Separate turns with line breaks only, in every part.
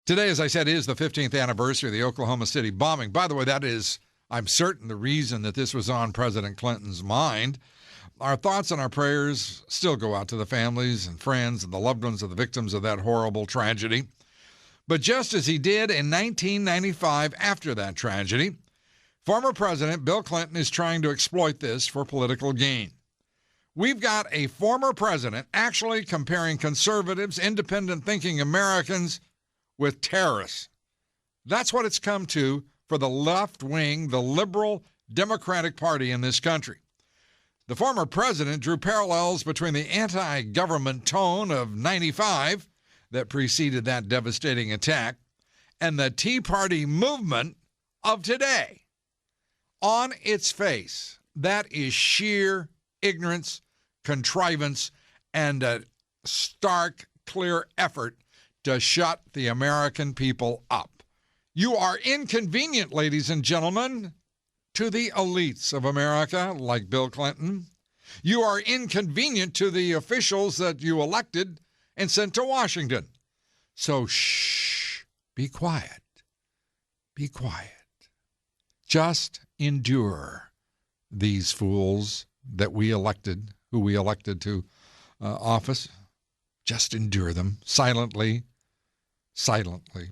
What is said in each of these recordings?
Today, as I said, is the 15th anniversary of the Oklahoma City bombing. By the way, that is, I'm certain, the reason that this was on President Clinton's mind. Our thoughts and our prayers still go out to the families and friends and the loved ones of the victims of that horrible tragedy. But just as he did in 1995 after that tragedy, former President Bill Clinton is trying to exploit this for political gain. We've got a former president actually comparing conservatives, independent-thinking Americans with terrorists. That's what it's come to for the left wing, the liberal Democratic Party in this country. The former president drew parallels between the anti-government tone of 95 that preceded that devastating attack and the Tea Party movement of today. On its face, that is sheer ignorance, contrivance, and a stark, clear effort to shut the American people up. You are inconvenient, ladies and gentlemen, to the elites of America, like Bill Clinton. You are inconvenient to the officials that you elected and sent to Washington. So shh, be quiet. Be quiet. Just endure these fools that we elected, who we elected to office. Just endure them silently,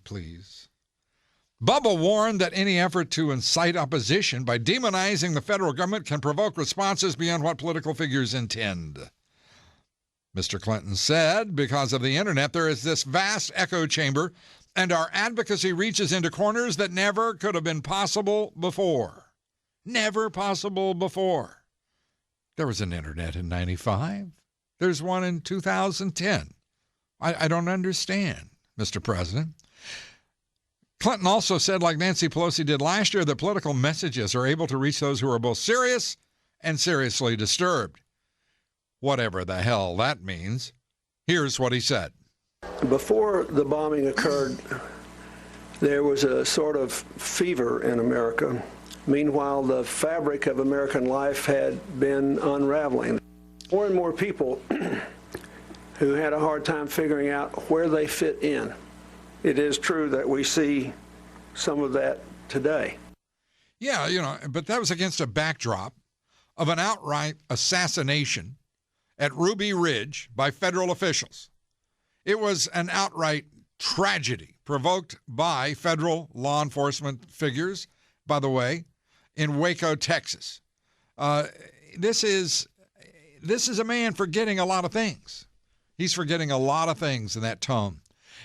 please. Bubba warned that any effort to incite opposition by demonizing the federal government can provoke responses beyond what political figures intend. Mr. Clinton said, because of the internet, there is this vast echo chamber, and our advocacy reaches into corners that never could have been possible before. Never possible before. There was an internet in 95. There's one in 2010. I don't understand, Mr. President. Clinton also said, like Nancy Pelosi did last year, that political messages are able to reach those who are both serious and seriously disturbed. Whatever the hell that means. Here's what he said.
Before the bombing occurred, there was a sort of fever in America. Meanwhile, the fabric of American life had been unraveling. More and more people who had a hard time figuring out where they fit in. It is true that we see some of that today.
Yeah, but that was against a backdrop of an outright assassination at Ruby Ridge by federal officials. It was an outright tragedy provoked by federal law enforcement figures, by the way, in Waco, Texas. This is a man forgetting a lot of things. He's forgetting a lot of things in that tone.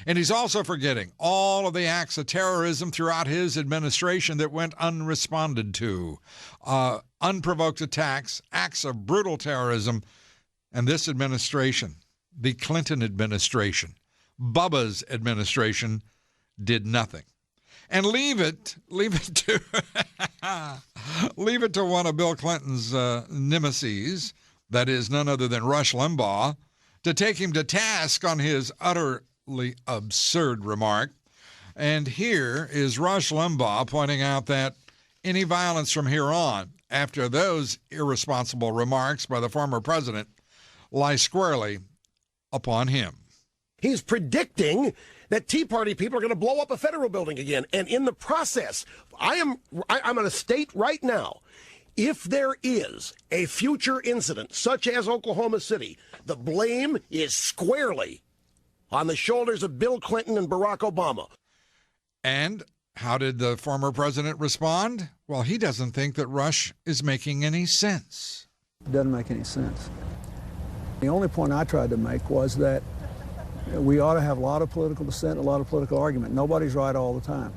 And he's also forgetting all of the acts of terrorism throughout his administration that went unresponded to. Unprovoked attacks, acts of brutal terrorism. And this administration, the Clinton administration, Bubba's administration, did nothing. And leave it to one of Bill Clinton's nemesis, that is none other than Rush Limbaugh, to take him to task on his utterly absurd remark. And here is Rush Limbaugh pointing out that any violence from here on, after those irresponsible remarks by the former president, lies squarely upon him.
He's predicting that Tea Party people are going to blow up a federal building again. And in the process, I'm going to state right now, if there is a future incident such as Oklahoma City, the blame is squarely on the shoulders of Bill Clinton and Barack Obama.
And how did the former president respond? Well, he doesn't think that Rush is making any sense.
It doesn't make any sense. The only point I tried to make was that we ought to have a lot of political dissent, a lot of political argument. Nobody's right all the time.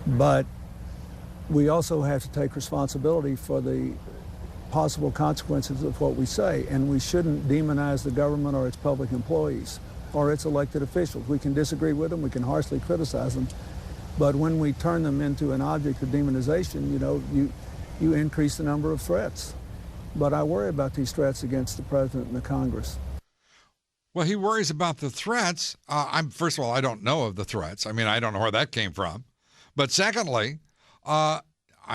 But we also have to take responsibility for the possible consequences of what we say, and we shouldn't demonize the government or its public employees or its elected officials. We can disagree with them, we can harshly criticize them, but when we turn them into an object of demonization, you increase the number of threats. But I worry about these threats against the president and the Congress.
Well, he worries about the threats. First of all, I don't know of the threats. I mean, I don't know where that came from. But secondly, I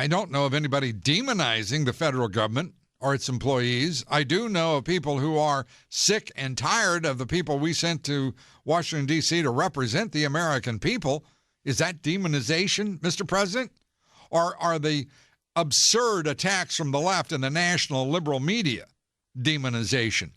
don't know of anybody demonizing the federal government or its employees. I do know of people who are sick and tired of the people we sent to Washington, D.C. to represent the American people. Is that demonization, Mr. President? Or are the absurd attacks from the left and the national liberal media demonization?